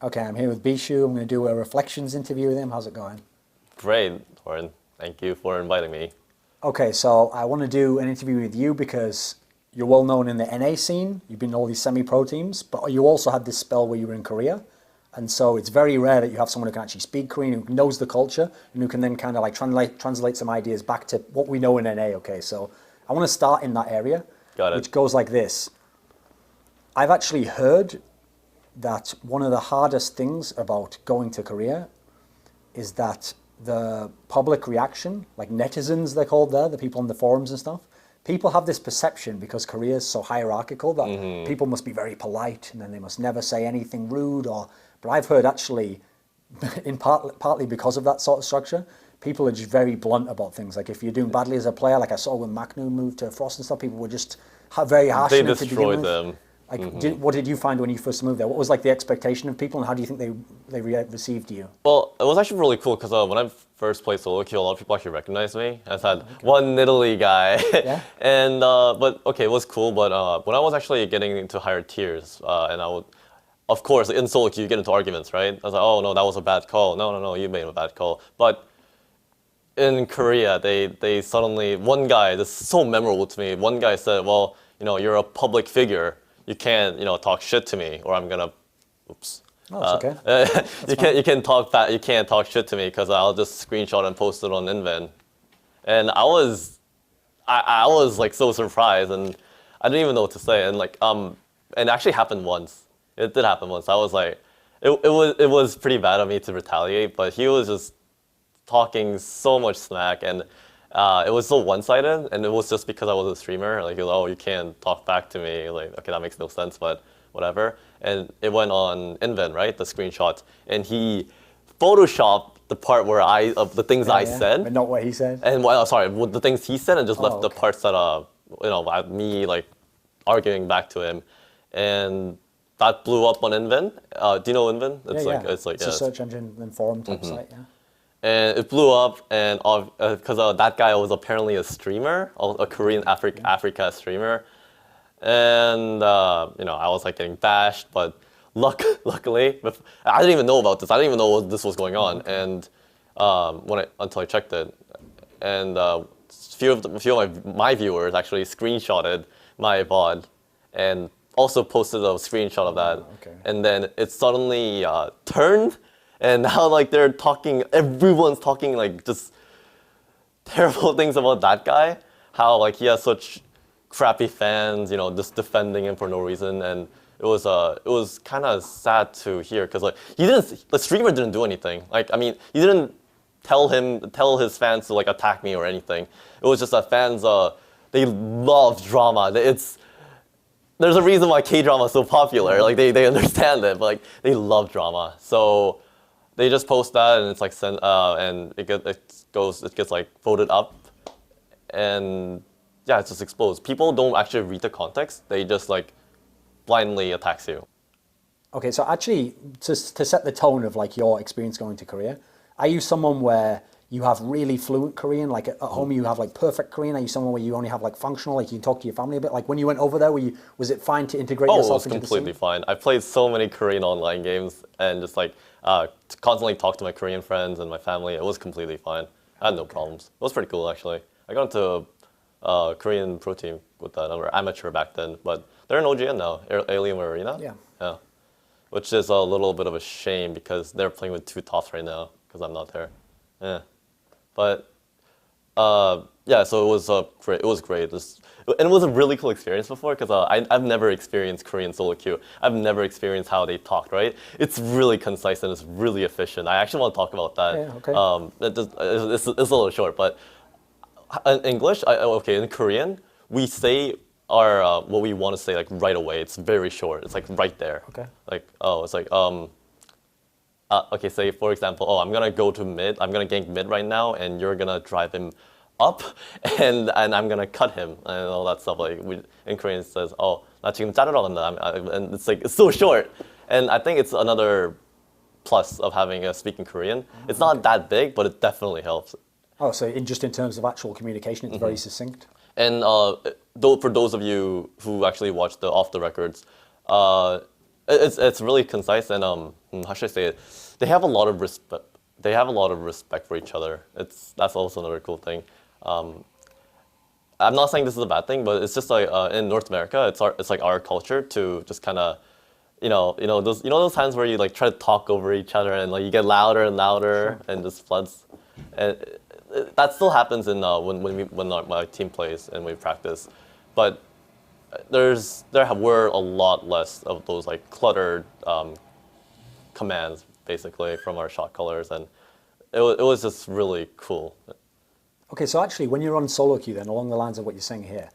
Okay, I'm here with Bischu. I'm going to do a reflections interview with him. How's it going? Great, Lauren. Thank you for inviting me. Okay, so I want to do an interview with you because you're well known in the NA scene. You've been in all these semi-pro teams, but you also had this spell where you were in Korea. And so it's very rare that you have someone who can actually speak Korean, who knows the culture, and who can then kind of like translate some ideas back to what we know in NA. Okay, so I want to start in that area, Got it. which goes like this. I've actually heard that one of the hardest things about going to Korea is that the public reaction, like netizens they're called there, the people on the forums and stuff, people have this perception because Korea is so hierarchical that people must be very polite and then they must never say anything rude but I've heard actually, partly because of that sort of structure, people are just very blunt about things. Like if you're doing badly as a player, like I saw when Macnu moved to Frost and stuff, people were just very harsh They on him to begin destroyed with. them. Like, what did you find when you first moved there? What was like the expectation of people, and how do you think they received you? Well, it was actually really cool because when I first played solo queue, a lot of people actually recognized me as that one Nidalee guy. Yeah. And but okay, it was cool. But when I was actually getting into higher tiers, and I would, of course, in solo queue you get into arguments, right? I was like, oh no, that was a bad call. No, you made a bad call. But in Korea, they suddenly, one guy, this is so memorable to me. One guy said, well, you're a public figure. You can't, talk shit to me, or I'm gonna, oops. Oh, it's okay. You can't talk shit to me because I'll just screenshot and post it on Inven. And I was like so surprised, and I didn't even know what to say. And and it actually happened once. It did happen once. I was like, it was pretty bad of me to retaliate, but he was just talking so much smack, and it was so one-sided, and it was just because I was a streamer. Like, he was, oh, you can't talk back to me. Like, okay, that makes no sense, but whatever. And it went on Inven, right, the screenshot, and he photoshopped the part where of the things I said, but not what he said. and the things he said, and just left the parts that me like arguing back to him, and that blew up on Inven. Do you know Inven? It's a search engine and forum type site. Yeah. And it blew up, and because that guy was apparently a streamer, a Korean Africa streamer, and I was like getting bashed, but luckily, I didn't even know about this. I didn't even know this was going on, and until I checked it, and few of my viewers actually screenshotted my VOD, and also posted a screenshot of that, and then it suddenly turned. And now, like, everyone's talking, like, just terrible things about that guy. How, like, he has such crappy fans, just defending him for no reason. And it was kind of sad to hear, because, like, the streamer didn't do anything. Like, I mean, he didn't tell his fans to, like, attack me or anything. It was just that fans, they love drama. There's a reason why K-drama is so popular. Like, they understand it, but, like, they love drama. So they just post that, and it's like and it gets like voted up, and yeah, it just explodes. People don't actually read the context; they just like blindly attacks you. Okay, so actually, to set the tone of like your experience going to Korea, are you someone where you have really fluent Korean, like at home you have like perfect Korean? Are you someone where you only have like functional, like you can talk to your family a bit? Like when you went over there, was it fine to integrate yourself into the scene? Oh, it was completely fine. I played so many Korean online games and just like constantly talked to my Korean friends and my family. It was completely fine. I had no problems. It was pretty cool actually. I got into a Korean pro team with that. We were amateur back then, but they're in OGN now, Alien Arena. Yeah. Which is a little bit of a shame because they're playing with two tops right now because I'm not there. Yeah. But yeah, so it was great. It was great. And it was a really cool experience before because I've never experienced Korean solo queue. I've never experienced how they talked. Right? It's really concise and it's really efficient. I actually want to talk about that. Yeah, okay. It's a little short, but in English, in Korean, we say our what we want to say like right away. It's very short. It's like right there. Okay. Like it's like okay, say for example, I'm gonna go to mid, I'm gonna gank mid right now, and you're gonna drive him up, and I'm gonna cut him, and all that stuff. Like in Korean it says, 나 지금 자르러 간다, and it's so short. And I think it's another plus of having a speaking Korean. It's not that big, but it definitely helps. Oh, so in terms of actual communication, it's very succinct. And for those of you who actually watch the off the records, it's really concise, and how should I say it? They have a lot of respect. They have a lot of respect for each other. That's also another cool thing. I'm not saying this is a bad thing, but it's just like in North America, it's like our culture to just kind of, those times where you like try to talk over each other and like you get louder and louder and just floods, and that still happens in when my team plays and we practice, but were a lot less of those like cluttered commands basically from our shot callers, and it was just really cool. Okay, so actually, when you're on solo queue, then along the lines of what you're saying here,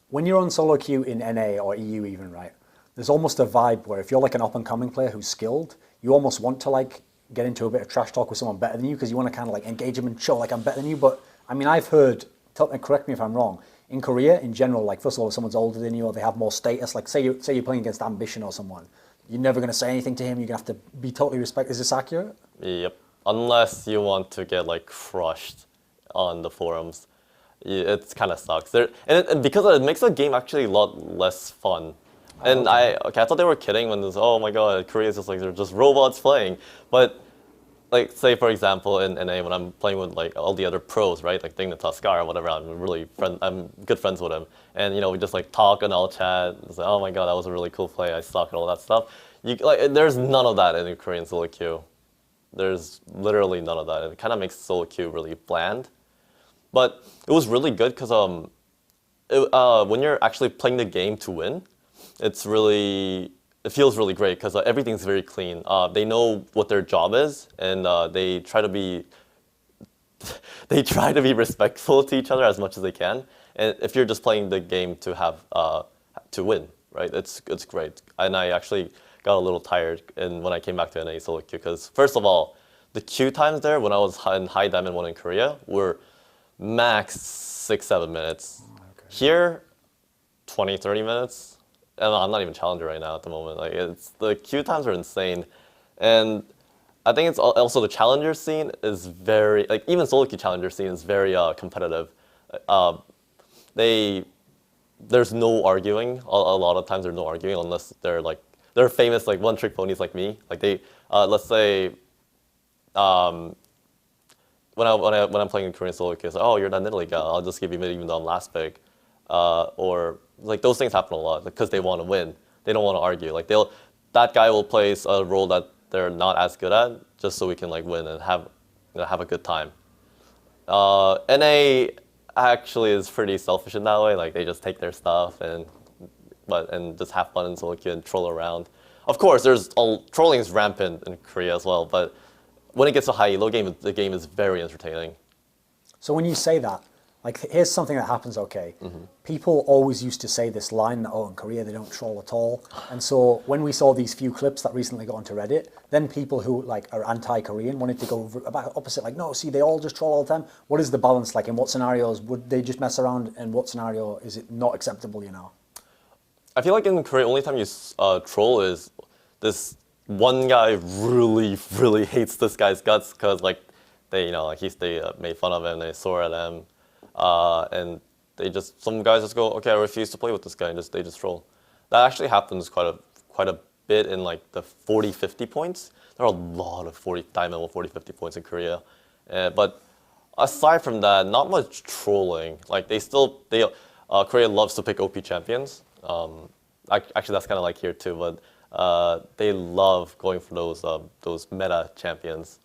when you're on solo queue in NA or EU even, right? There's almost a vibe where if you're like an up and coming player who's skilled, you almost want to like get into a bit of trash talk with someone better than you because you want to kind of like engage them and show like I'm better than you. But I mean, I've heard, correct me if I'm wrong, in Korea in general, like first of all, if someone's older than you or they have more status, like say you're playing against Ambition or someone, you're never going to say anything to him. You're going to have to be totally respectful. Is this accurate? Yep. Unless you want to get like crushed on the forums, it kind of sucks. And because it makes the game actually a lot less fun. And I thought they were kidding when this. Oh my god, Korea's just like they're just robots playing. But like say for example in NA when I'm playing with like all the other pros, right? Like Ding the Tuskar or whatever. I'm good friends with him, and we just like talk and all chat. It's like, oh my god, that was a really cool play. I suck and all that stuff. There's none of that in the Korean solo queue. There's literally none of that. It kind of makes solo queue really bland. But it was really good because when you're actually playing the game to win, it feels really great because everything's very clean. They know what their job is, and they try to be respectful to each other as much as they can. And if you're just playing the game to have to win, right? It's great. And I actually got a little tired when I came back to NA solo queue because first of all, the queue times there when I was in High Diamond 1 in Korea were max 6-7 minutes. Okay. Here, 20-30 minutes. And I'm not even challenger right now at the moment. Like the queue times are insane, and I think it's also the challenger scene is very like even solo queue challenger scene is very competitive. There's no arguing. A lot of times there's no arguing unless they're famous like one trick ponies like me. Like they let's say when I'm playing in Korean solo queue, it's like, oh, you're that Nidalee guy. I'll just give you mid even though I'm last pick. Or like those things happen a lot because they want to win. They don't want to argue. Like that guy will play a role that they're not as good at just so we can like win and have a good time. NA actually is pretty selfish in that way. Like they just take their stuff and just have fun in solo queue and troll around. Of course, trolling is rampant in Korea as well. But when it gets to high elo game, the game is very entertaining. So when you say that, like, here's something that happens, okay? Mm-hmm. People always used to say this line that, oh, in Korea, they don't troll at all. And so when we saw these few clips that recently got onto Reddit, then people who, like, are anti-Korean wanted to go about opposite, like, no, see, they all just troll all the time. What is the balance? Like, in what scenarios would they just mess around? And what scenario is it not acceptable, I feel like in Korea, only time you troll is this one guy really, really hates this guy's guts because, like, they made fun of him, they swore at him. And some guys just go, okay, I refuse to play with this guy, and they just troll. That actually happens quite a bit in like the 40-50 points. There are a lot of Diamond 40-50 points in Korea, but aside from that, not much trolling. Like Korea loves to pick OP champions. Actually, that's kind of like here too, but they love going for those meta champions,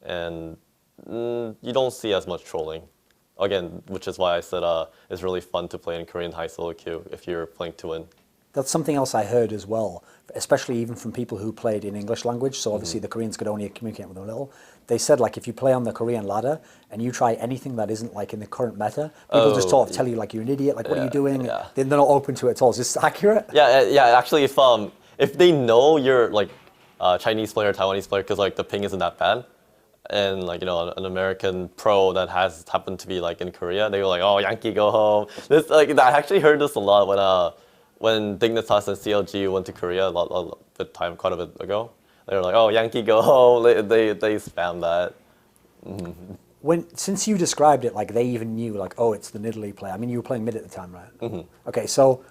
and you don't see as much trolling. Again, which is why I said it's really fun to play in Korean high solo queue if you're playing to win. That's something else I heard as well, especially even from people who played in English language. So obviously the Koreans could only communicate with them a little. They said like if you play on the Korean ladder and you try anything that isn't like in the current meta, people just sort of tell you like you're an idiot, like what are you doing? Yeah. They're not open to it at all. Is this accurate? Yeah. Actually, if they know you're like a Chinese player, Taiwanese player, because like the ping isn't that bad, and like an American pro that has happened to be like in Korea, they were like, oh, Yankee go home. I actually heard this a lot when Dignitas and CLG went to Korea quite a bit ago. They were like, oh, Yankee go home. They spam that. Mm-hmm. Since you described it like they even knew like, oh, it's the Nidalee player. I mean, you were playing mid at the time, right? Mm-hmm. Okay, so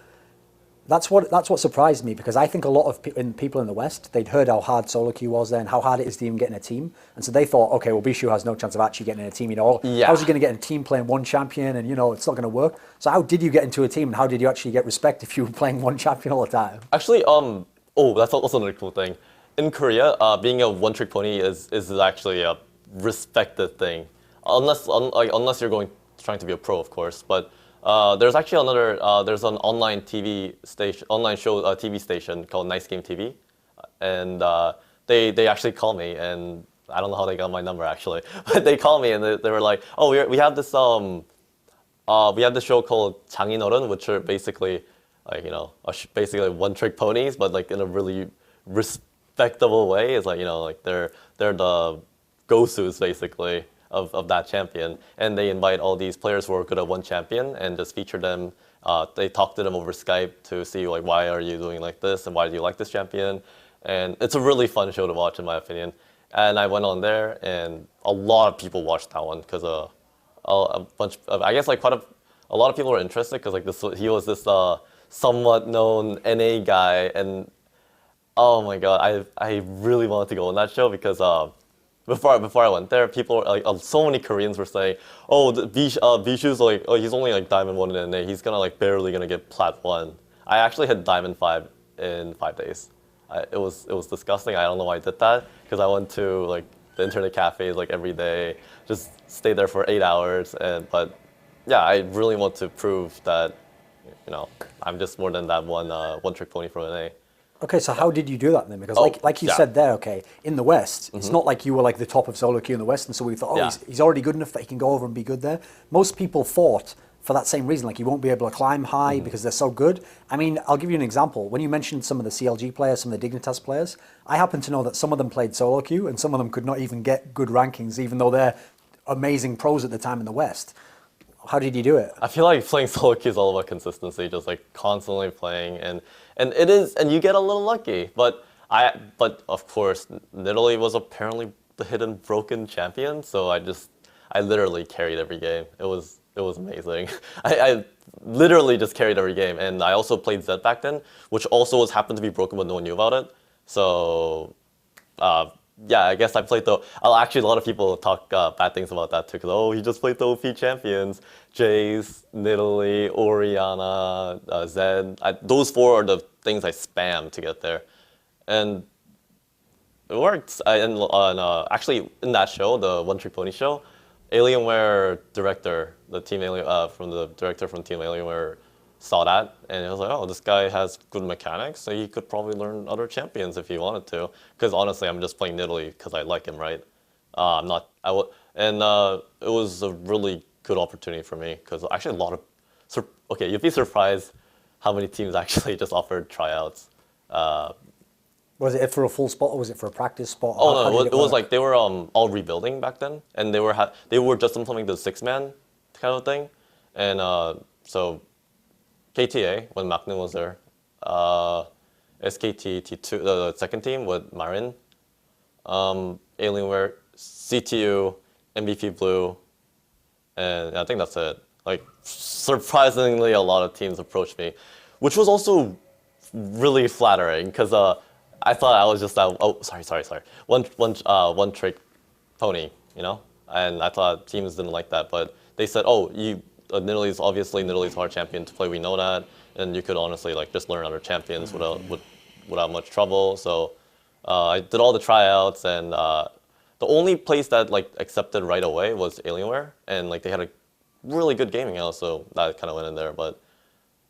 That's what surprised me, because I think a lot of people in the West, they'd heard how hard solo queue was then, how hard it is to even get in a team, and so they thought, okay, well, Bischu has no chance of actually getting in a team. Yeah. How's he going to get in a team playing one champion, and it's not going to work. So how did you get into a team, and how did you actually get respect if you were playing one champion all the time? Actually, that's also another cool thing. In Korea, being a one-trick pony is actually a respected thing, unless you're trying to be a pro, of course. But there's actually there's an online TV station, TV station called Nice Game TV, and they actually call me, and I don't know how they got my number actually, but they call me and they were like, oh, we have this show called 장인어른, which are basically like basically one-trick ponies, but like in a really respectable way. It's like like they're the gosus basically of that champion, and they invite all these players who are good at one champion and just feature them. They talk to them over Skype to see like, why are you doing like this and why do you like this champion, and it's a really fun show to watch in my opinion. And I went on there, and a lot of people watched that one because a bunch of, I guess like a lot of people were interested because like he was this somewhat known NA guy, and oh my god, I really wanted to go on that show because before I went there, people like so many Koreans were saying, oh, Bishu's like, oh, he's only like Diamond 1 in NA, he's barely gonna get Plat 1. I actually hit Diamond 5 in 5 days. It was disgusting. I don't know why I did that, because I went to like the internet cafes like every day, just stayed there for 8 hours, but yeah, I really want to prove that I'm just more than that one trick pony from NA. Okay, so how did you do that then? Because like you yeah. said there, okay, in the West, it's not like you were like the top of solo queue in the West, and so we thought, Yeah. he's already good enough that he can go over and be good there. Most people thought for that same reason, like he won't be able to climb high because they're so good. I mean, I'll give you an example. When you mentioned some of the CLG players, some of the Dignitas players, I happen to know that some of them played solo queue and some of them could not even get good rankings, even though they're amazing pros at the time in the West. How did you do it? I feel like playing solo queue is all about consistency, just like constantly playing, and it is, and you get a little lucky. But of course, Nidalee was apparently the hidden broken champion, so I literally carried every game. It was amazing. I literally just carried every game, and I also played Zed back then, which also happened to be broken, but no one knew about it. So. Yeah, I guess I played actually, a lot of people talk bad things about that too, because he just played the OP champions, Jace, Nidalee, Oriana, Zed. Those 4 are the things I spam to get there, and it worked. Actually, in that show, the One Trick Pony show, Alienware director, the director from Team Alienware saw that, and it was like, oh, this guy has good mechanics, so he could probably learn other champions if he wanted to. Because honestly, I'm just playing Nidalee because I like him, right? I'm not. And it was a really good opportunity for me because actually a lot of. Okay, you'd be surprised how many teams actually just offered tryouts. Was it for a full spot or was it for a practice spot? Oh no, it was like they were all rebuilding back then, and they were just implementing the 6-man kind of thing, and so. KTA, when Magnan was there, SKT T2, the second team with Marin, Alienware, CTU, MVP Blue, and I think that's it. Like, surprisingly, a lot of teams approached me, which was also really flattering, because I thought I was just that, sorry, one trick pony, and I thought teams didn't like that, but they said, oh, Nidalee's hard champion to play. We know that, and you could honestly like just learn other champions without much trouble. So I did all the tryouts, and the only place that like accepted right away was Alienware, and like they had a really good gaming house, so that kind of went in there. But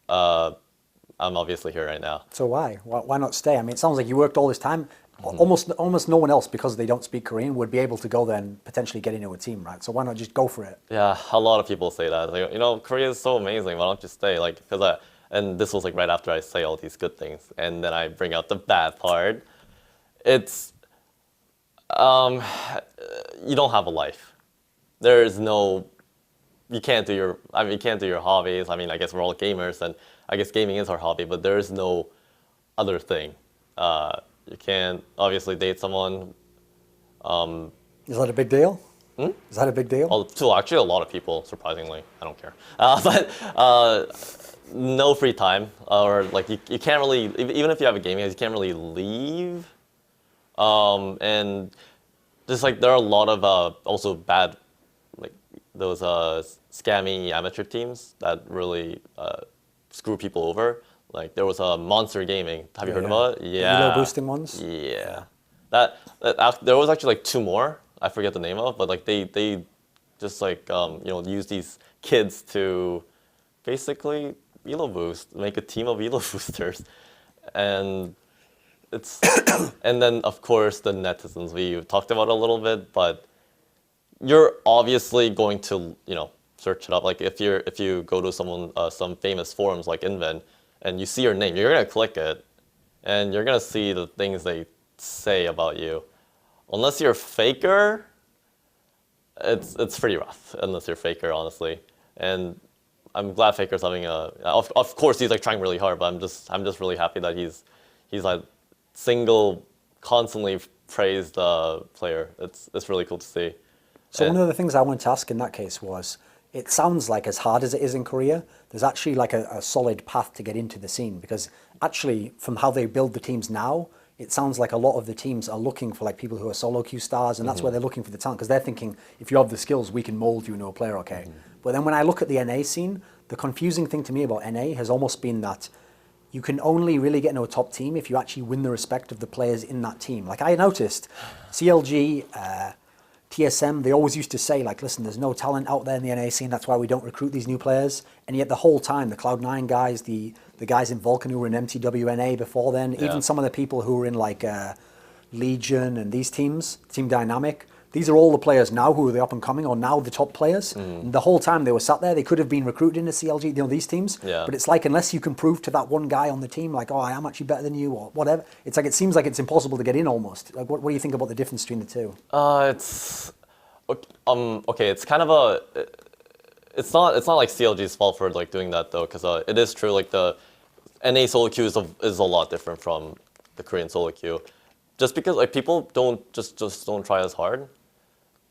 I'm obviously here right now. So why not stay? I mean, it sounds like you worked all this time. Almost no one else, because they don't speak Korean, would be able to go there and potentially get into a team, right? So why not just go for it? Yeah, a lot of people say that. Like, Korea is so amazing. Why don't you stay? Like, and this was like right after I say all these good things, and then I bring out the bad part. It's, you don't have a life. There's no, you can't do your hobbies. I mean, I guess we're all gamers, and I guess gaming is our hobby, but there is no other thing. You can't obviously date someone. Is that a big deal? Is that a big deal? To actually a lot of people, surprisingly. I don't care. no free time, or like you can't really, even if you have a gaming house, you can't really leave. And just like there are a lot of also bad, like those scammy amateur teams that really screw people over. Like there was a Monster Gaming. Have you heard about it? The elo Yeah. boosting ones. Yeah. There was actually like two more. I forget the name of, but like they just like use these kids to basically elo boost, make a team of elo boosters, and it's and then of course the netizens we talked about a little bit, but you're obviously going to search it up. Like if you go to some famous forums like Invent and you see your name, you're gonna click it, and you're gonna see the things they say about you. Unless you're a faker, it's pretty rough. Unless you're a faker, honestly. And I'm glad Faker's having a. Of course, he's like trying really hard, but I'm just really happy that he's like constantly praised the player. It's really cool to see. So one of the things I wanted to ask in that case was, it sounds like as hard as it is in Korea, there's actually like a solid path to get into the scene, because actually from how they build the teams now, it sounds like a lot of the teams are looking for like people who are solo queue stars, and that's where they're looking for the talent, because they're thinking, if you have the skills, we can mold you into a player, okay? But then when I look at the NA scene, the confusing thing to me about NA has almost been that you can only really get into a top team if you actually win the respect of the players in that team. Like I noticed, CLG, TSM, they always used to say, like, listen, there's no talent out there in the NA scene, that's why we don't recruit these new players. And yet the whole time, the Cloud9 guys, the guys in Vulcan who were in MTWNA before then, even some of the people who were in like Legion and these teams, Team Dynamic, these are all the players now who are the up and coming, or now the top players. And the whole time they were sat there, they could have been recruited into CLG, these teams. Yeah. But it's like, unless you can prove to that one guy on the team, like, oh, I am actually better than you, or whatever, it's like, it seems like it's impossible to get in almost. Like, what do you think about the difference between the two? It's okay. It's kind of a. It's not like CLG's fault for like doing that though, because it is true. Like the NA solo queue is a lot different from the Korean solo queue, just because like people don't just don't try as hard.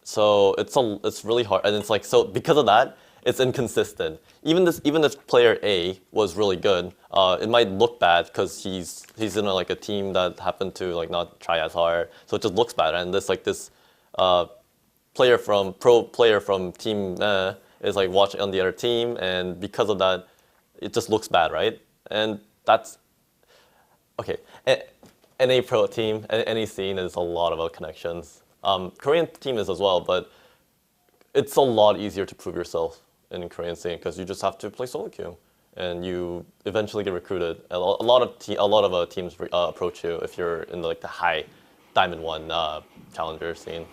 So it's really hard, and it's like, so because of that, it's inconsistent. Even if player A was really good, it might look bad because he's in like a team that happened to like not try as hard, so it just looks bad. And this player from team is like watching on the other team, and because of that, it just looks bad, right? And that's okay. Any pro team, any scene is a lot about connections. Korean team is as well, but it's a lot easier to prove yourself in Korean scene because you just have to play solo queue, and you eventually get recruited. A lot of teams approach you if you're in the high Diamond 1 challenger scene.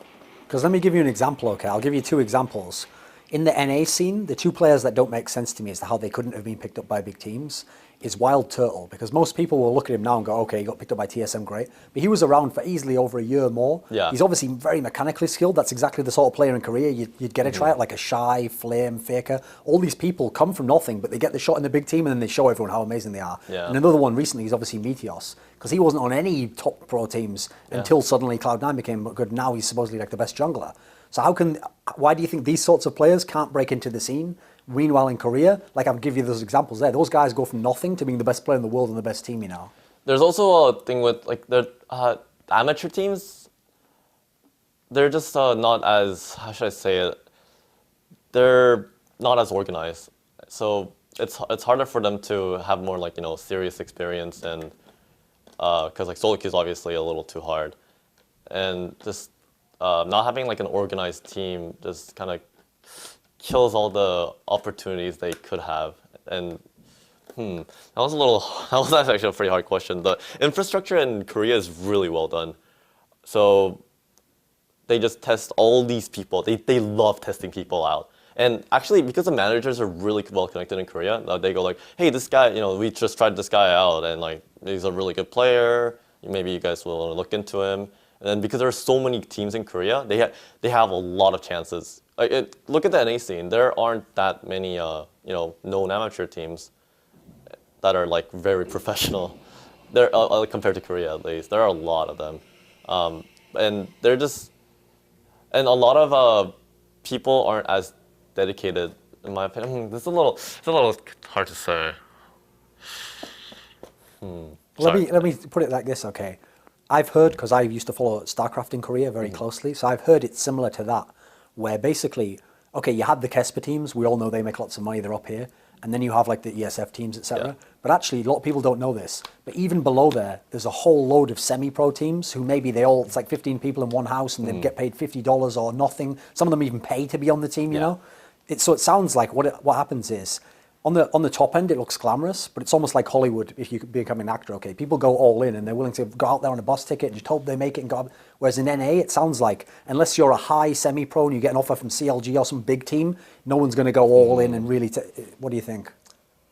Because let me give you an example, okay? I'll give you two examples. In the NA scene, the two players that don't make sense to me as to how they couldn't have been picked up by big teams is Wild Turtle, because most people will look at him now and go, okay, he got picked up by TSM, great. But he was around for easily over a year more. Yeah. He's obviously very mechanically skilled. That's exactly the sort of player in Korea you'd get a tryout, like a Shy, Flame, Faker. All these people come from nothing, but they get the shot in the big team and then they show everyone how amazing they are. Yeah. And another one recently is obviously Meteos, because he wasn't on any top pro teams until suddenly Cloud9 became good. Now he's supposedly like the best jungler. So why do you think these sorts of players can't break into the scene? Meanwhile, in Korea, like I'll give you those examples there, those guys go from nothing to being the best player in the world and the best team, There's also a thing with like the amateur teams. They're just not as, how should I say it? They're not as organized. So it's harder for them to have more like serious experience, and because like solo queue is obviously a little too hard, and just not having like an organized team just kind of kills all the opportunities they could have. And that was actually a pretty hard question. The infrastructure in Korea is really well done. So they just test all these people. They love testing people out. And actually, because the managers are really well connected in Korea, they go like, hey, this guy, we just tried this guy out, and like he's a really good player. Maybe you guys will look into him. And then because there are so many teams in Korea, they have a lot of chances. Look at the NA scene. There aren't that many known amateur teams that are like very professional. There compared to Korea at least, there are a lot of them, and they're just, and a lot of people aren't as dedicated, in my opinion. It's a little hard to say. Let me put it like this, okay? I've heard, because I used to follow Starcraft in Korea very closely, so I've heard it's similar to that, where basically, okay, you have the Kesper teams, we all know they make lots of money, they're up here, and then you have like the ESF teams, etc. Yeah. But actually, a lot of people don't know this, but even below there, there's a whole load of semi-pro teams who maybe it's like 15 people in one house and they get paid $50 or nothing. Some of them even pay to be on the team, you know? So it sounds like what happens is, on the top end, it looks glamorous, but it's almost like Hollywood if you could become an actor, okay? People go all in and they're willing to go out there on a bus ticket and just hope they make it and go out. Whereas in NA, it sounds like unless you're a high semi-pro and you get an offer from CLG or some big team, no one's going to go all in and really... What do you think?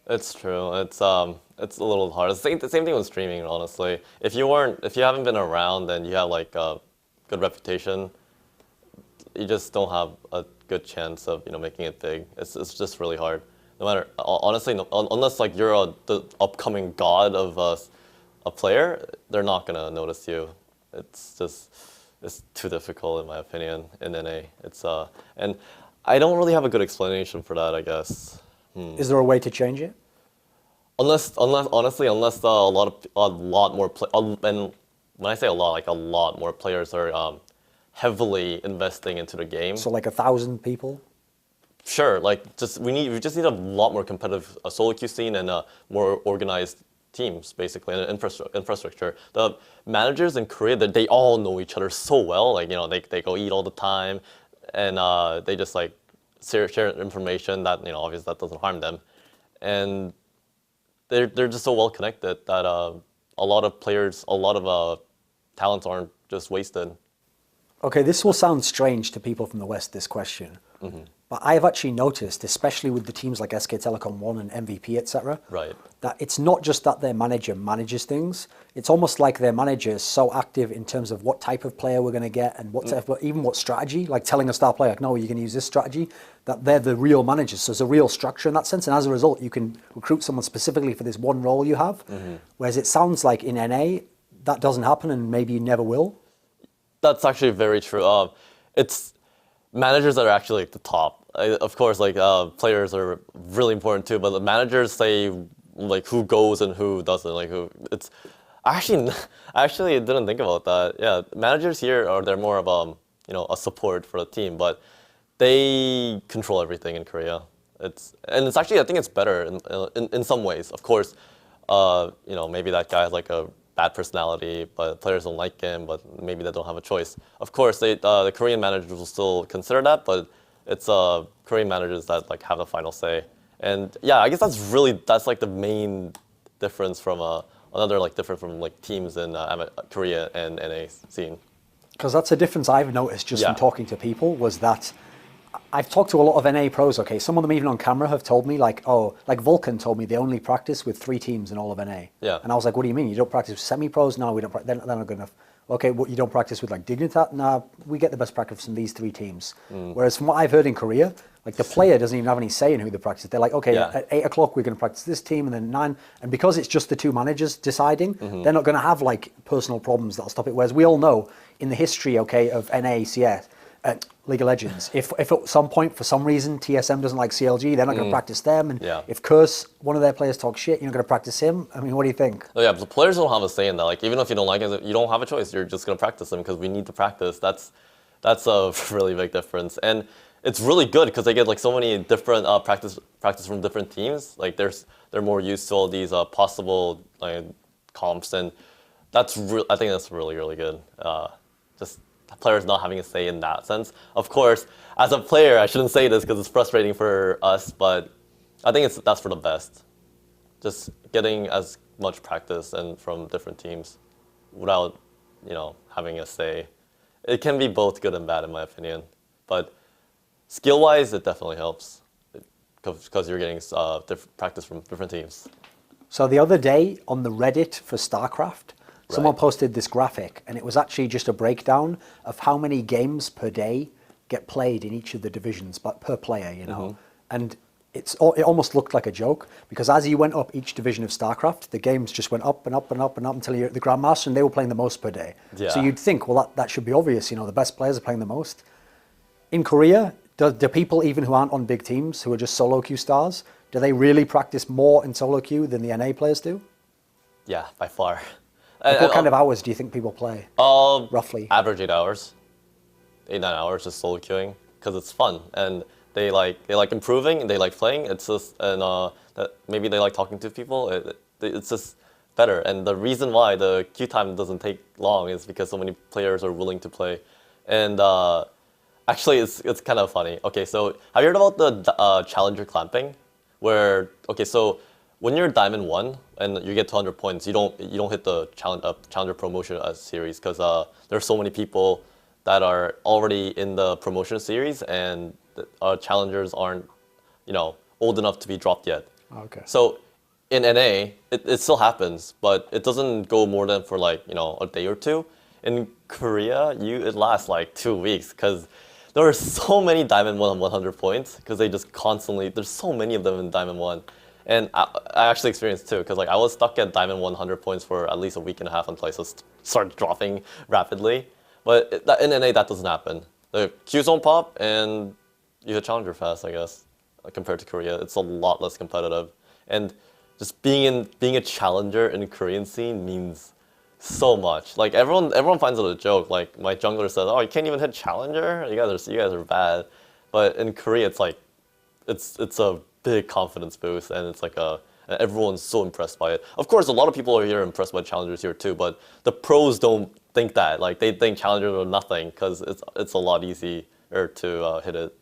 It's true. It's a little hard. It's the same thing with streaming, honestly. If you haven't been around and you have like a good reputation, you just don't have a good chance of making it big. It's just really hard. No matter, honestly, unless like you're the upcoming god of a player, they're not gonna notice you. It's too difficult in my opinion in NA. And I don't really have a good explanation for that, I guess. Is there a way to change it? Unless honestly, unless a lot more and when I say a lot, like a lot more players are heavily investing into the game. So like 1,000 people? Sure, like we just need a lot more competitive solo queue scene and more organized teams, basically, and infrastructure. The managers in Korea, they all know each other so well. Like they go eat all the time, and they just like share information that obviously that doesn't harm them, and they're just so well connected that a lot of players, a lot of talents aren't just wasted. Okay, this will sound strange to people from the West, this question. But I've actually noticed, especially with the teams like SK Telecom 1 and MVP, etc., Right. that it's not just that their manager manages things. It's almost like their manager is so active in terms of what type of player we're going to get and even what strategy, like telling a star player, like, no, you're going to use this strategy, that they're the real managers. So there's a real structure in that sense. And as a result, you can recruit someone specifically for this one role you have. Whereas it sounds like in NA, that doesn't happen and maybe never will. That's actually very true. It's managers that are actually like the top. Of course, like players are really important too, but the managers say like who goes and who doesn't. Like who it's I actually didn't think about that. Yeah, managers here they're more of a support for the team, but they control everything in Korea. It's actually I think it's better in some ways. Of course, maybe that guy has like a bad personality, but players don't like him, but maybe they don't have a choice. Of course, the Korean managers will still consider that, but it's Korean managers that like have the final say. And yeah, I guess that's like the main difference from different from like teams in Korea and NA scene. Because that's a difference I've noticed just from talking to people, was that I've talked to a lot of NA pros, okay, some of them even on camera have told me like Vulcan told me they only practice with 3 teams in all of NA. Yeah. And I was like, what do you mean? You don't practice with semi-pros? No, we don't. They're not good enough. Okay, you don't practice with like Dignitat? No, we get the best practice from these 3 teams. Whereas from what I've heard in Korea, like the player doesn't even have any say in who they practice. They're like, okay, at 8 o'clock we're going to practice this team, and then 9. And because it's just the 2 managers deciding, they're not going to have like personal problems that'll stop it. Whereas we all know in the history, okay, of NACS, League of Legends, if at some point for some reason TSM doesn't like CLG, they're not going to practice them. And if Curse, one of their players, talks shit, you're not going to practice him. I mean, what do you think? Oh, yeah, the players don't have a say in that. Like even if you don't like it, you don't have a choice. You're just going to practice them because we need to practice. That's a really big difference, and it's really good because they get like so many different practice from different teams. Like they're more used to all these possible like comps, and I think that's really really good. Just players not having a say in that sense. Of course, as a player, I shouldn't say this because it's frustrating for us, but I think that's for the best. Just getting as much practice and from different teams without having a say. It can be both good and bad in my opinion, but skill-wise, it definitely helps because you're getting practice from different teams. So the other day on the Reddit for Starcraft, someone posted this graphic, and it was actually just a breakdown of how many games per day get played in each of the divisions, but per player, And it almost looked like a joke, because as you went up each division of StarCraft, the games just went up and up and up and up until you're at the Grandmaster, and they were playing the most per day. Yeah. So you'd think, well, that should be obvious, the best players are playing the most. In Korea, do people even who aren't on big teams, who are just solo queue stars, do they really practice more in solo queue than the NA players do? Yeah, by far. Like what kind of hours do you think people play, roughly? Average 8 hours, 8 9 hours just solo queuing because it's fun and they like improving and they like playing. It's just and that maybe they like talking to people. It's just better. And the reason why the queue time doesn't take long is because so many players are willing to play. And actually, it's kind of funny. Okay, so have you heard about the challenger clamping? Where okay, so when you're Diamond 1 and you get 200 points, you don't hit the challenger promotion series because there's so many people that are already in the promotion series and challengers aren't old enough to be dropped yet. Okay. So in NA, it still happens, but it doesn't go more than for like a day or two. In Korea, it lasts like 2 weeks because there are so many Diamond 1 on 100 points because they just constantly, there's so many of them in Diamond 1. And I actually experienced too because like I was stuck at Diamond 100 points for at least a week and a half until I started dropping rapidly. But in NA, that doesn't happen. The queues don't pop and you hit challenger fast, I guess, compared to Korea. It's a lot less competitive. And just being a challenger in the Korean scene means so much. Like everyone finds it a joke. Like my jungler says, "Oh, you can't even hit challenger. You guys are bad." But in Korea, it's like it's a big confidence boost, and it's like everyone's so impressed by it. Of course, a lot of people are here impressed by challengers here too. But the pros don't think that. Like they think challengers are nothing because it's a lot easier to hit it.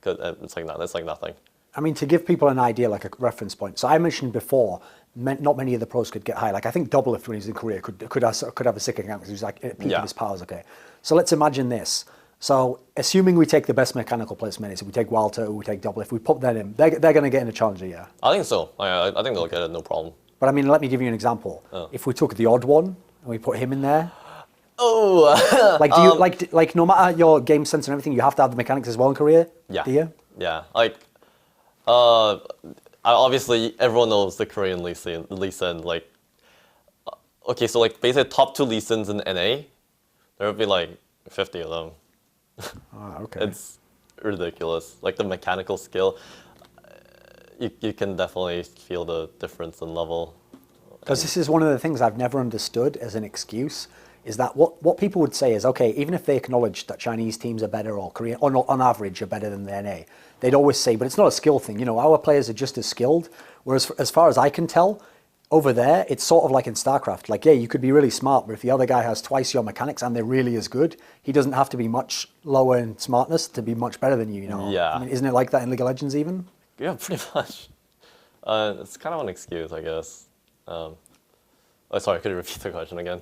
Cause it's like nothing. I mean, to give people an idea, like a reference point. So I mentioned before, not many of the pros could get high. Like I think Doublelift when he was in Korea could have a sick account because he was like at peak of his powers. Okay, so let's imagine this. So assuming we take the best mechanical placement, so we take Walter, we take Doublelift, we put that in, they're going to get in a challenger, yeah. I think so. I think they'll get it, no problem. But I mean, let me give you an example. If we took the odd one and we put him in there. Oh. Like do you like no matter your game sense and everything, you have to have the mechanics as well in Korea? Yeah. Do you? Yeah. Like. Obviously, everyone knows the Korean Lee Sin. Like, okay, so like basically top 2 Lee Sins in NA, there would be like 50 of them. Okay. It's ridiculous. Like the mechanical skill, you can definitely feel the difference in level. Because this is one of the things I've never understood as an excuse, is that what people would say is, okay, even if they acknowledge that Chinese teams are better or Korean, on average, are better than the NA, they'd always say, but it's not a skill thing. Our players are just as skilled. Whereas as far as I can tell, over there, it's sort of like in Starcraft. Like, yeah, you could be really smart, but if the other guy has twice your mechanics and they're really as good, he doesn't have to be much lower in smartness to be much better than you, Yeah. I mean, isn't it like that in League of Legends even? Yeah, pretty much. It's kind of an excuse, I guess. Sorry, could you repeat the question again?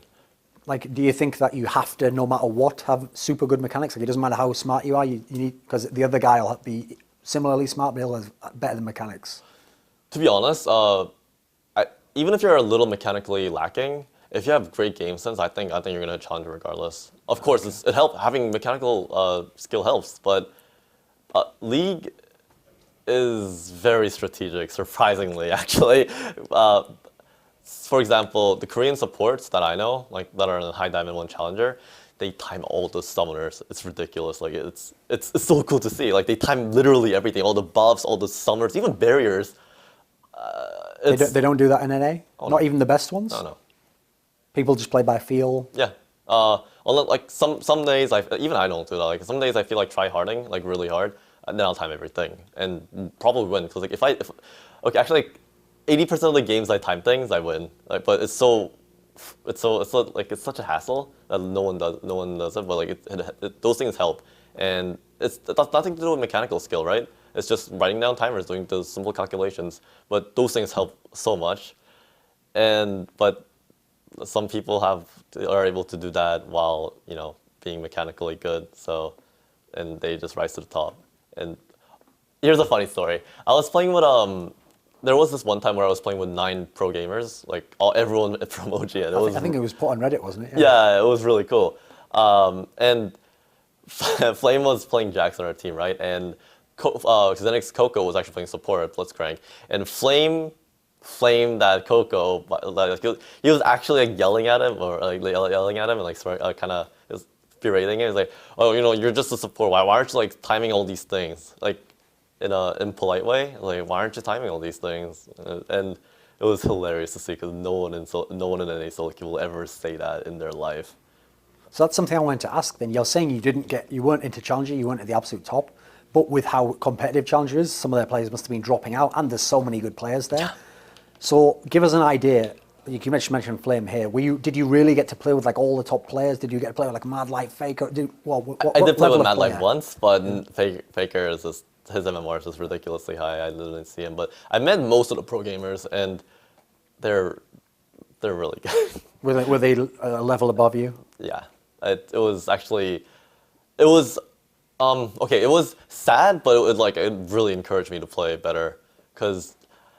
Like, do you think that you have to, no matter what, have super good mechanics? Like, it doesn't matter how smart you are, you need, because the other guy will be similarly smart, but he'll have better than mechanics. To be honest, even if you're a little mechanically lacking, if you have great game sense, I think you're gonna challenge regardless. Of course, it helps. Having mechanical skill helps, but League is very strategic. Surprisingly, actually. For example, the Korean supports that I know, like that are in the high Diamond 1 challenger, they time all the summoners. It's ridiculous. Like it's so cool to see. Like they time literally everything, all the buffs, all the summoners, even barriers. They don't do that in NA? Oh, Not no. even the best ones? No. People just play by feel? Yeah. Like some days, even I don't do that. Like some days I feel like try harding, like really hard, and then I'll time everything and probably win. Because like okay, actually, like, 80% of the games I time things, I win. Like, but it's such a hassle that no one does it. But like those things help, and it's nothing to do with mechanical skill, right? It's just writing down timers, doing those simple calculations. But those things help so much, but some people are able to do that while being mechanically good. So, and they just rise to the top. And here's a funny story. I was playing with there was this one time where I was playing with 9 pro gamers, like everyone from OG, and I think it was put on Reddit, wasn't it? Yeah, it was really cool. And Flame was playing Jax on our team, right? And Zenix Coco was actually playing support at Blitzcrank, and Flame that Coco, like he was actually like yelling at him and like kind of berating him. He's like, oh, you're just a support. Why aren't you like timing all these things? Like in polite way, like why aren't you timing all these things? And it was hilarious to see because no one in any solo queue will ever say that in their life. So that's something I wanted to ask then. You're saying you weren't into Challenger, you weren't at the absolute top, but with how competitive Challenger is, some of their players must have been dropping out, and there's so many good players there. So give us an idea. You mentioned Flame here. Did you really get to play with like all the top players? Did you get to play with like Mad Light, Faker? I did play with Mad Light once, but Faker is just, his MMR is just ridiculously high. I didn't see him, but I met most of the pro gamers, and they're really good. Were they a level above you? Yeah, it was actually, it was okay. It was sad, but it really encouraged me to play better because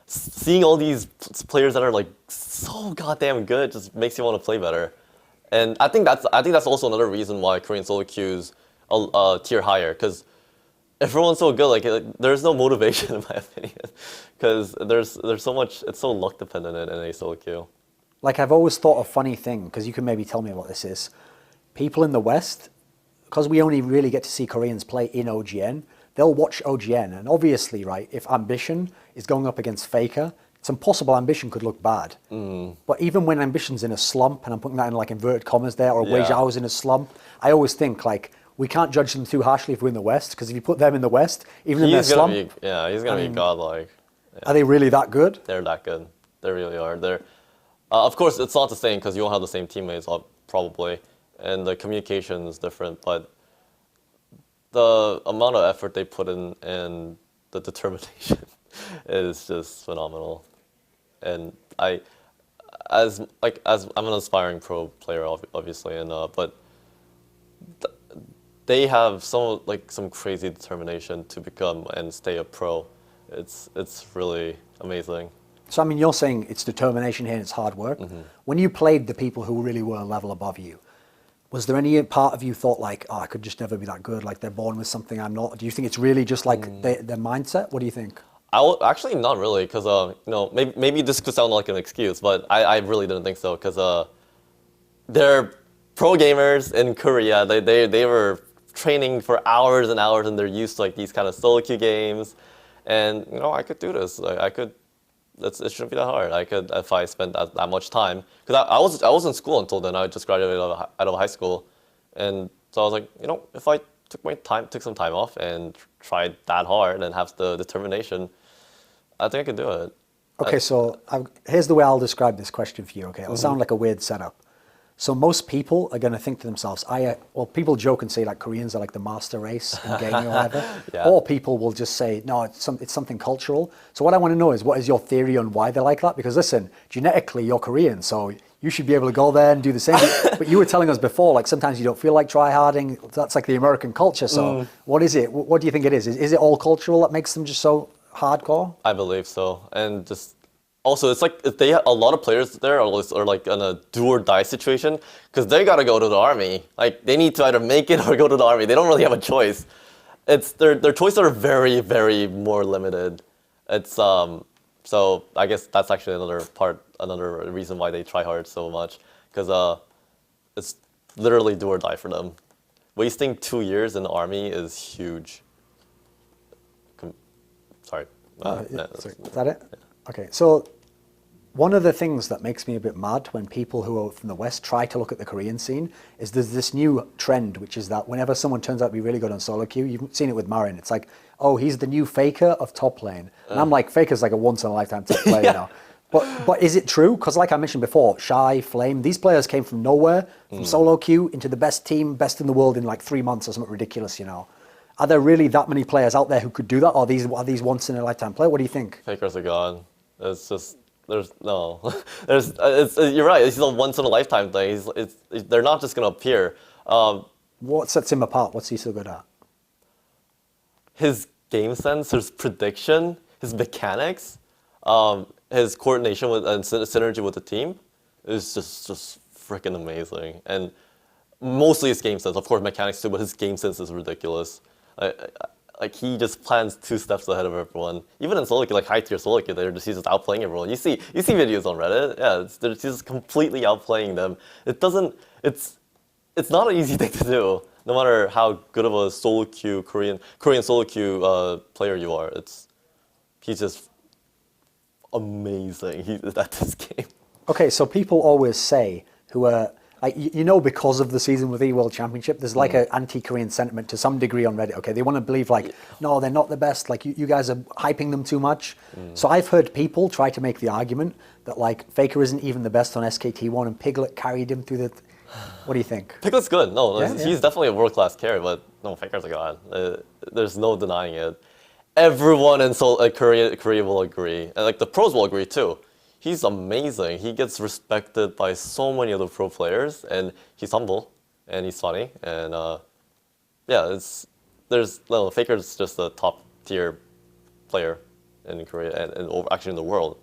seeing all these players that are like so goddamn good just makes you want to play better. And I think that's also another reason why Korean solo queues a tier higher, because everyone's so good. There's no motivation in my opinion, because there's so much. It's so luck dependent in a solo queue. Like I've always thought a funny thing, because you can maybe tell me what this is. People in the West, because we only really get to see Koreans play in OGN, they'll watch OGN, and obviously, right, if Ambition is going up against Faker, it's impossible Ambition could look bad. But even when Ambition's in a slump, and I'm putting that in like inverted commas there, or Wei Zhao's in a slump, I always think like, we can't judge them too harshly if we're in the West, because if you put them in the West, even in their slump... he's going to be godlike. Yeah. Are they really that good? They're that good. They really are. Of course, it's not the same, because you won't have the same teammates, probably, and the communication is different, but the amount of effort they put in and the determination is just phenomenal. And I'm an aspiring pro player, obviously, and but they have some crazy determination to become and stay a pro. It's really amazing. So I mean, you're saying it's determination here and it's hard work. When you played the people who really were a level above you, was there any part of you thought like, oh, I could just never be that good, like they're born with something I'm not? Do you think it's really just like their mindset? What do you think? Actually not really, because maybe this could sound like an excuse, but I really didn't think so, because they're pro gamers in Korea. They were training for hours and hours, and they're used to like these kind of solo queue games, and I could do this. I could. It shouldn't be that hard. I could, if I spent that much time, because I was in school until then. I just graduated out of high school, and so I was like, if I took some time off and tried that hard and have the determination, I think I could do it. Okay, so here's the way I'll describe this question for you. Okay, it'll sound like a weird setup. So most people are going to think to themselves, people joke and say like Koreans are like the master race in gaming or whatever. Yeah. Or people will just say, no, it's something cultural. So what I want to know is, what is your theory on why they're like that? Because listen, genetically you're Korean, so you should be able to go there and do the same. But you were telling us before, like sometimes you don't feel like try-harding. That's like the American culture. So what is it? What do you think it is? Is it all cultural that makes them just so hardcore? I believe so. And just also, it's like a lot of players there are like in a do or die situation, because they gotta go to the army. Like they need to either make it or go to the army. They don't really have a choice. It's their choices are very, very more limited. It's so I guess that's actually another reason why they try hard so much, because it's literally do or die for them. Wasting 2 years in the army is huge. Sorry. Is that it? Yeah. Okay, so one of the things that makes me a bit mad when people who are from the West try to look at the Korean scene is there's this new trend, which is that whenever someone turns out to be really good on solo queue, you've seen it with Marin, it's like, oh, he's the new Faker of top lane. And I'm like, Faker's like a once-in-a-lifetime top player now. But is it true? Because like I mentioned before, Shy, Flame, these players came from nowhere, from solo queue into the best team, best in the world in like 3 months or something ridiculous, Are there really that many players out there who could do that? Or are these once-in-a-lifetime players? What do you think? Faker's a god. It's just, you're right, it's a once-in-a-lifetime thing. They're not just going to appear. What sets him apart? What's he so good at? His game sense, his prediction, his mechanics, his coordination and synergy with the team is just freaking amazing. And mostly his game sense, of course mechanics too, but his game sense is ridiculous. Like he just plans 2 steps ahead of everyone. Even in solo queue, like high tier solo queue, he's just outplaying everyone. You see videos on Reddit. Yeah, he's just completely outplaying them. It's not an easy thing to do, no matter how good of a solo queue Korean solo queue player you are. He's just amazing at this game. Okay, so people always say, who are like, you know, because of the season with the World Championship, there's like an anti-Korean sentiment to some degree on Reddit. Okay, they want to believe like, no, they're not the best. Like you guys are hyping them too much. So I've heard people try to make the argument that like Faker isn't even the best on SKT1 and Piglet carried him through the. What do you think? Piglet's good. No, Yeah, he's definitely a world-class carry, but no, Faker's a god. There's no denying it. Everyone in Korea will agree, and like the pros will agree too. He's amazing. He gets respected by so many other pro players, and he's humble, and he's funny, and yeah, Faker's just a top tier player in Korea and actually in the world.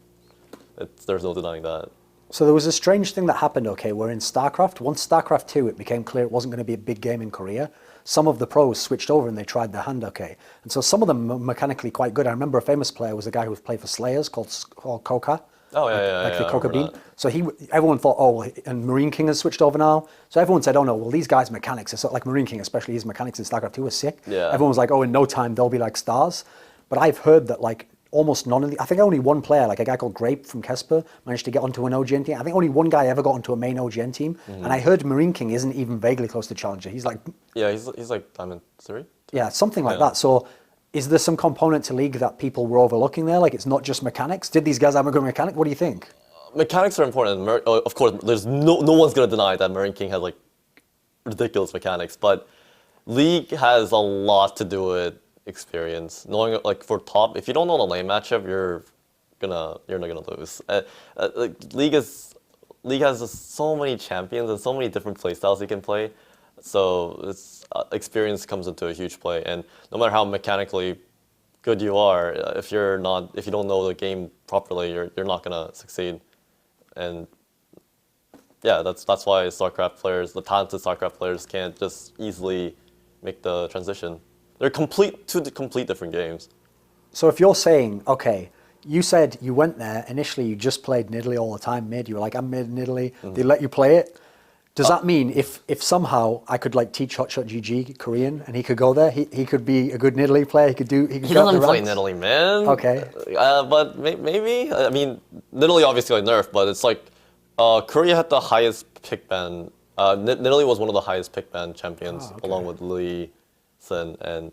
There's no denying that. So there was a strange thing that happened, okay, where in StarCraft, once StarCraft 2, it became clear it wasn't going to be a big game in Korea, some of the pros switched over and they tried their hand, okay. And so some of them were mechanically quite good. I remember a famous player was a guy who was played for Slayers called Koka. Oh, yeah, Like the I Coca remember Bean. So everyone thought, oh, well, and Marine King has switched over now. So everyone said, oh no, well, these guys' mechanics are so, like Marine King, especially his mechanics in StarCraft 2 were sick. Yeah. Everyone was like, oh, in no time, they'll be like stars. But I've heard that like almost none of the, I think only one player, like a guy called Grape from Kesper, managed to get onto an OGN team. I think only one guy ever got onto a main OGN team. And I heard Marine King isn't even vaguely close to Challenger. He's like... Yeah, he's like Diamond 3? Yeah, something like that. So is there some component to League that people were overlooking there? Like it's not just mechanics? Did these guys have a good mechanic? What do you think? Mechanics are important. Of course, there's no one's gonna deny that Marine King has like ridiculous mechanics, but League has a lot to do with experience. Knowing like for top, if you don't know the lane matchup, you're not gonna lose. League has just so many champions and so many different playstyles you can play. So it's experience comes into a huge play, and no matter how mechanically good you are, if you don't know the game properly, you're not gonna succeed. And yeah, that's why StarCraft players, the talented StarCraft players, can't just easily make the transition. They're two complete different games. So if you're saying, okay, you said you went there, initially you just played Nidalee all the time, mid, you were like, I'm mid Nidalee, they let you play it. Does that mean if somehow I could like teach Hotshot GG Korean and he could go there, he could be a good Nidalee player, he could doesn't play Nidalee, man. Okay. But maybe, I mean, Nidalee obviously got nerfed, but it's like, Korea had the highest pick ban, Nidalee was one of the highest pick ban champions, along with Lee, Sin, and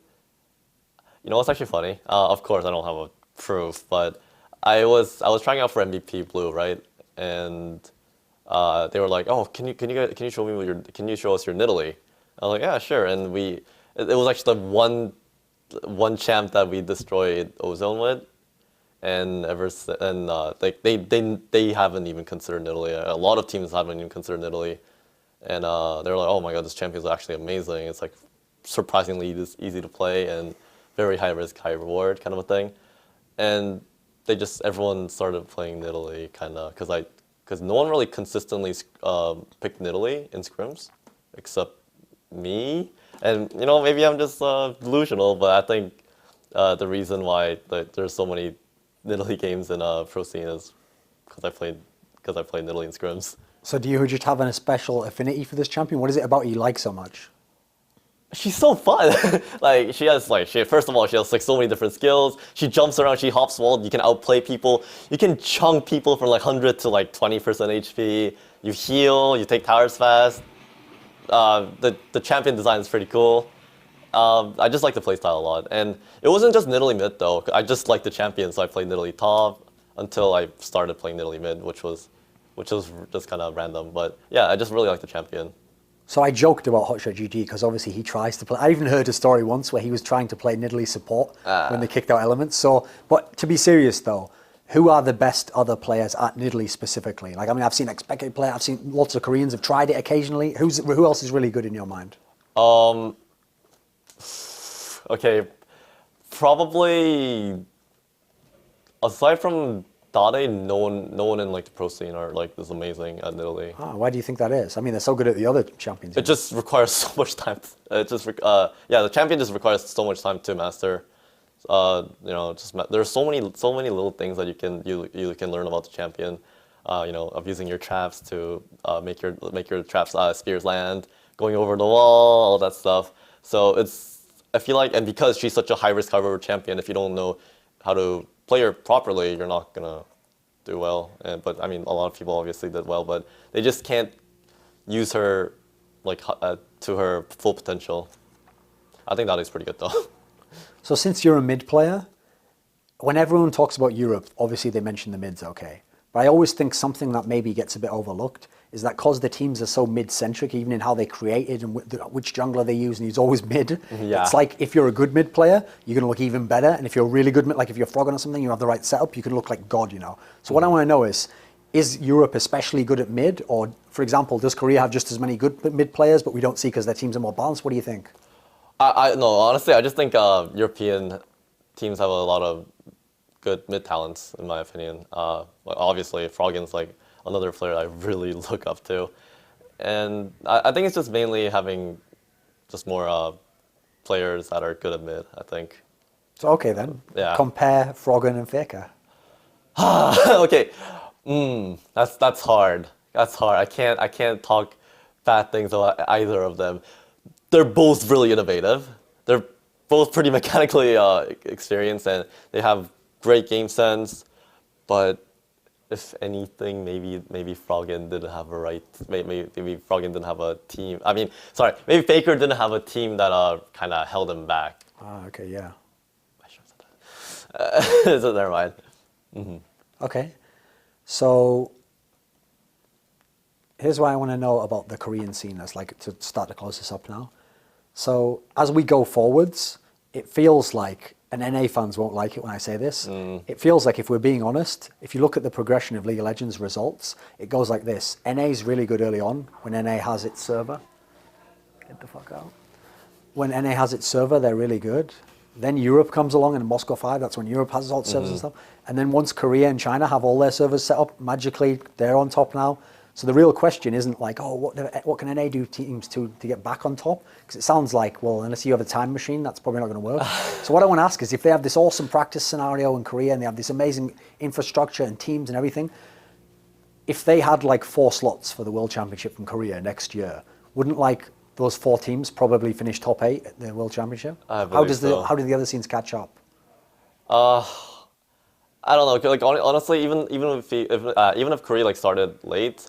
you know what's actually funny? Of course I don't have a proof, but I was trying out for MVP Blue, right? And they were like, "Oh, can you show us your Nidalee?" I was like, "Yeah, sure." And it was actually the one champ that we destroyed Ozone with, and like they haven't even considered Nidalee. A lot of teams haven't even considered Nidalee, and they were like, "Oh my god, this champion is actually amazing. It's like surprisingly easy to play and very high risk, high reward kind of a thing." And everyone started playing Nidalee kind of because no one really consistently picked Nidalee in scrims, except me. And you know, maybe I'm just delusional, but I think the reason why there's so many Nidalee games in pro scene is because I played Nidalee in scrims. So do you just have a special affinity for this champion? What is it about you like so much? She's so fun. First of all, she has like so many different skills. She jumps around, she hops wall, you can outplay people. You can chunk people from like 100 to like 20% HP. You heal, you take towers fast. The champion design is pretty cool. I just like the playstyle a lot. And it wasn't just Nidalee mid though. I just liked the champion, so I played Nidalee top until I started playing Nidalee mid, which was just kind of random. But yeah, I just really like the champion. So I joked about Hotshot GG because obviously he tries to play. I even heard a story once where he was trying to play Nidalee support when they kicked out elements. So, but to be serious though, who are the best other players at Nidalee specifically? Like, I mean, I've seen Expected play. I've seen lots of Koreans have tried it occasionally. Who else is really good in your mind? Okay, probably aside from Dade, no one in like the pro scene are like is amazing at Nidalee. Why do you think that is? I mean, they're so good at the other champions. It just requires so much time. The champion just requires so much time to master. There's so many little things that you can learn about the champion. Of using your traps to make your traps spears land, going over the wall, all that stuff. So I feel like, and because she's such a high risk, high reward champion, if you don't know how to play her properly, you're not gonna do well. But I mean, a lot of people obviously did well, but they just can't use her like to her full potential. I think Nidalee's pretty good though. So since you're a mid player, when everyone talks about Europe, obviously they mention the mids, okay. But I always think something that maybe gets a bit overlooked is that because the teams are so mid-centric, even in how they created and which jungler they use, and he's always mid. Yeah. It's like if you're a good mid player, you're going to look even better. And if you're a really good mid, like if you're Froggen or something, you have the right setup, you can look like God, you know. So what I want to know is Europe especially good at mid? Or, for example, does Korea have just as many good mid players, but we don't see because their teams are more balanced? What do you think? No, honestly, I just think European teams have a lot of good mid talents, in my opinion. Obviously, Froggen's like another player I really look up to, and I think it's just mainly having just more players that are good at mid. I think. So okay then, Yeah. compare Froggen and Faker. Okay, that's hard. That's hard. I can't talk bad things about either of them. They're both really innovative. They're both pretty mechanically experienced, and they have great game sense. But if anything, maybe Froggen didn't have a right. Maybe Froggen didn't have a team. I mean, sorry, maybe Faker didn't have a team that kind of held him back. Ah, okay, yeah. I should have said that. So never mind. Okay, so here's what I want to know about the Korean scene. Let's like to start to close this up now. So as we go forwards, it feels like, and NA fans won't like it when I say this, it feels like if we're being honest, if you look at the progression of League of Legends results, it goes like this. NA is really good early on when NA has its server. Get the fuck out. When NA has its server, they're really good. Then Europe comes along and Moscow 5, that's when Europe has all its servers and stuff. And then once Korea and China have all their servers set up, magically they're on top now. So the real question isn't like, oh, what can NA do teams to get back on top? Because it sounds like, well, unless you have a time machine, that's probably not going to work. So what I want to ask is if they have this awesome practice scenario in Korea and they have this amazing infrastructure and teams and everything, if they had like 4 slots for the World Championship from Korea next year, wouldn't like those 4 teams probably finish top 8 at the World Championship? I How believe so. do the other scenes catch up? I don't know. Like honestly, even if Korea like started late,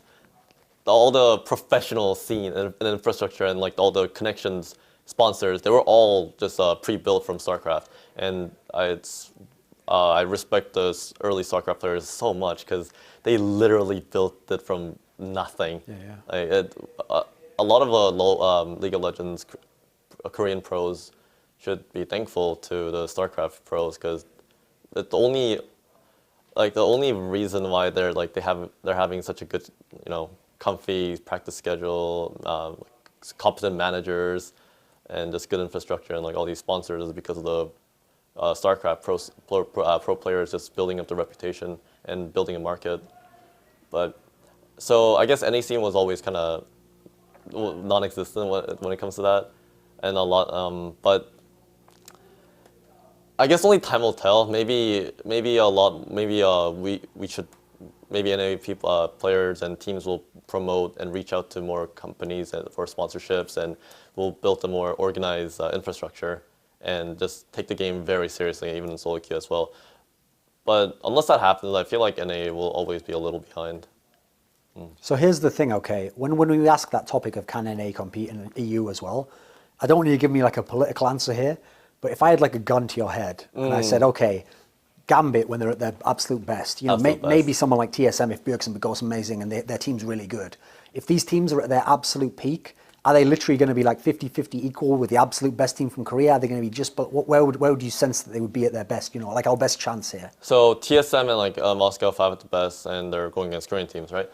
all the professional scene and infrastructure and like all the connections, sponsors, they were all just pre-built from Starcraft. And I respect those early Starcraft players so much because they literally built it from nothing. Yeah. A lot of League of Legends Korean pros should be thankful to the Starcraft pros because the only reason why they're having such a good, comfy practice schedule, competent managers, and just good infrastructure and like all these sponsors is because of the Starcraft pro players just building up their reputation and building a market. But so I guess any scene was always kind of non-existent when it comes to that, and a lot. But I guess only time will tell. Maybe we should. Maybe NA people, players and teams will promote and reach out to more companies for sponsorships, and we'll build a more organized infrastructure and just take the game very seriously, even in solo queue as well. But unless that happens, I feel like NA will always be a little behind. So here's the thing, okay? When we ask that topic of can NA compete in the EU as well, I don't want you to give me like a political answer here, but if I had like a gun to your head and I said, okay, Gambit when they're at their absolute best, maybe someone like TSM if Bjergsen goes amazing and their team's really good. If these teams are at their absolute peak, are they literally going to be like 50-50 equal with the absolute best team from Korea? Are they going to be just, but where would you sense that they would be at their best, like our best chance here? So TSM and like Moscow 5 at the best, and they're going against Korean teams, right?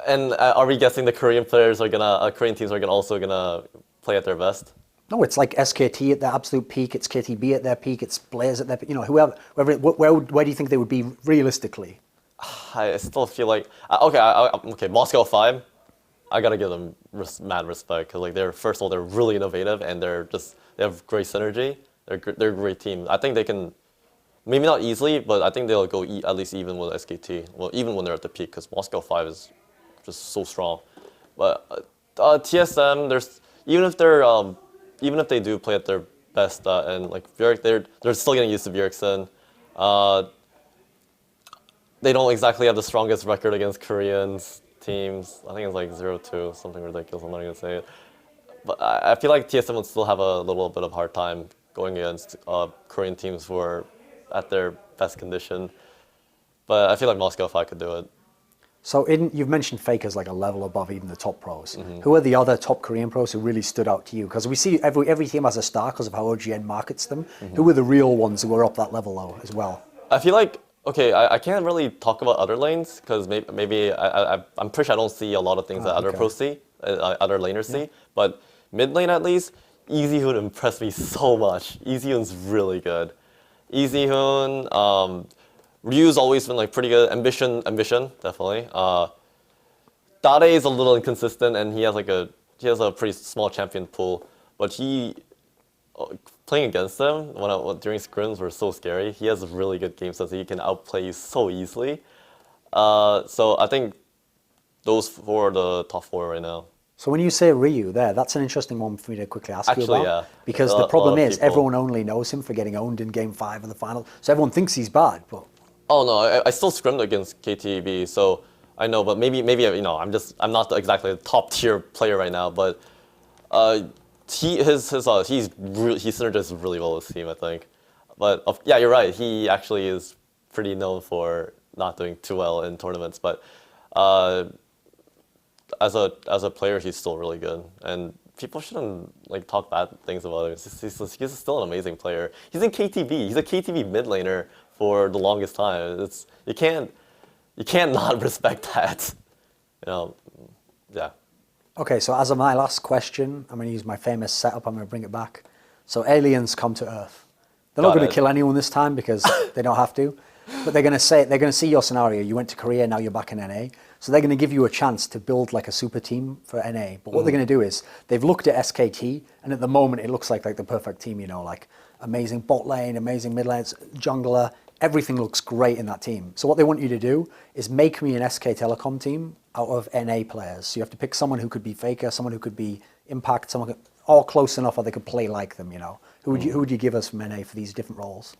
And are we guessing the Korean players are Korean teams are also gonna play at their best? No, it's like SKT at their absolute peak. It's KTB at their peak. It's Blaze at their, whoever. Where do you think they would be realistically? I still feel like okay. Moscow 5, I gotta give them mad respect because like first of all they're really innovative and they have great synergy. They're a great team. I think they can, maybe not easily, but I think they'll go at least even with SKT. Well, even when they're at the peak because Moscow 5 is just so strong. But TSM, even if they do play at their best and like Bjerg, they're still getting used to Bjergsen. they don't exactly have the strongest record against Koreans teams. I think it's like 0-2, something ridiculous. I'm not gonna say it. But I feel like TSM would still have a little bit of hard time going against Korean teams who are at their best condition. But I feel like Moscow if I could do it. So you've mentioned Faker's like a level above even the top pros. Who are the other top Korean pros who really stood out to you? Because we see every team has a star because of how OGN markets them. Who are the real ones who are up that level though as well? I feel like, okay, I can't really talk about other lanes because maybe I'm pretty sure I don't see a lot of things that other pros see, other laners see. But mid lane at least, Easyhoon impressed me so much. Easyhoon's really good. Easyhoon, Ryu's always been like pretty good. Ambition, definitely. Dade is a little inconsistent, and he has a pretty small champion pool. But playing against them during scrims were so scary. He has a really good game sense. He can outplay you so easily. So I think those four are the top four right now. So when you say Ryu there, that's an interesting one for me to quickly ask you about. Yeah. Because the problem is everyone only knows him for getting owned in Game 5 of the final. So everyone thinks he's bad, but... Oh no, I still scrimmed against KTB, so I know, but maybe I'm not exactly a top tier player right now, but he synergizes really well with his team, I think. But yeah, you're right. He actually is pretty known for not doing too well in tournaments, but as a player, he's still really good, and people shouldn't like talk bad things about him. He's still an amazing player. He's in KTB. He's a KTB mid laner for the longest time. You can't not respect that. Yeah. Okay, so as my last question, I'm going to use my famous setup. I'm going to bring it back. So aliens come to Earth. They're not going to kill anyone this time because they don't have to. But they're going to see your scenario. You went to Korea, now you're back in NA. So they're going to give you a chance to build like a super team for NA. But what they're going to do is they've looked at SKT, and at the moment it looks like the perfect team. Like amazing bot lane, amazing mid lane, jungler. Everything looks great in that team. So what they want you to do is make me an SK Telecom team out of NA players. So you have to pick someone who could be Faker, someone who could be Impact, all close enough or they could play like them, Who would you give us from NA for these different roles?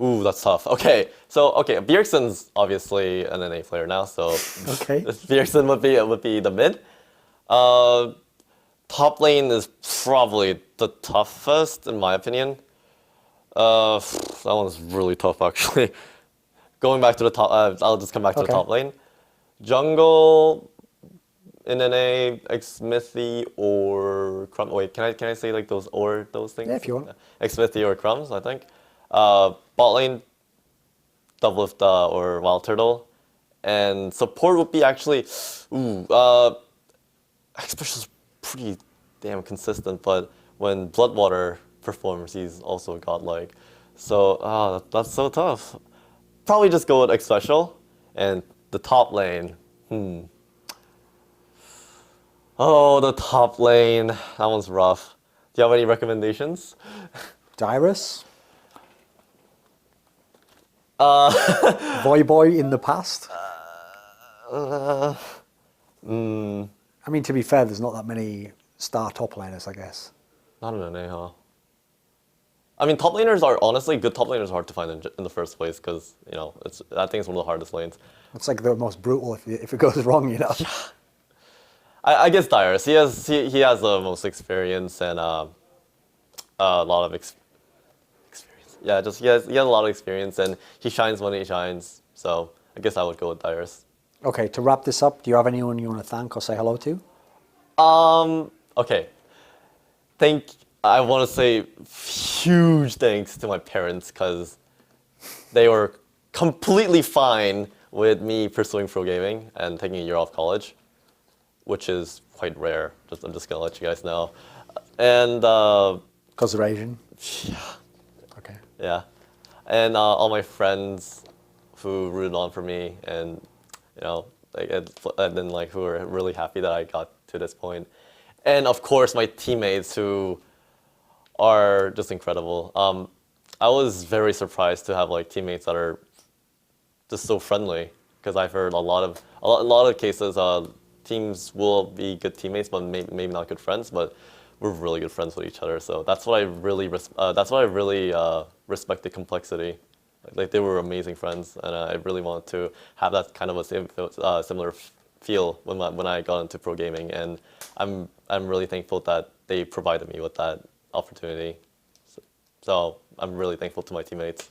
Ooh, that's tough. Okay, Bjergsen's obviously an NA player now, so Bjergsen would be the mid. Top lane is probably the toughest in my opinion. That one's really tough actually. Going back to the top, I'll just come back to the top lane. Jungle in NA, Xmithy or Crumbs. Wait, can I say like those things? Yeah, if you want. Xmithy or Crumbs, I think. Bot lane, Doublelift or Wild Turtle, and support would be actually, Xspecial's pretty damn consistent, but when Bloodwater performs, he's also godlike. So that's so tough. Probably just go with Xspecial, and the top lane. Oh, the top lane. That one's rough. Do you have any recommendations? Dyrus? Voyboy in the past? I mean, to be fair, there's not that many star top laners, I guess. Not in NA, huh? I mean, top laners are honestly good. Top laners are hard to find in the first place because I think it's one of the hardest lanes. It's like the most brutal if it goes wrong, Yeah. I guess Dyrus. He has the most experience and a lot of experience. Yeah, he has a lot of experience and he shines when he shines. So I guess I would go with Dyrus. Okay, to wrap this up, do you have anyone you want to thank or say hello to? Okay. I want to say huge thanks to my parents because they were completely fine with me pursuing pro gaming and taking a year off college, which is quite rare. I'm just gonna let you guys know. And because they're Asian. Yeah. Okay. Yeah, and all my friends who rooted on for me, and and then who were really happy that I got to this point, and of course my teammates who are just incredible. I was very surprised to have teammates that are just so friendly because I've heard a lot of cases teams will be good teammates but maybe not good friends, but we're really good friends with each other. So that's what I really respect the complexity Like they were amazing friends, and I really wanted to have that kind of a similar feel when I got into pro gaming, and I'm really thankful that they provided me with that opportunity. So I'm really thankful to my teammates.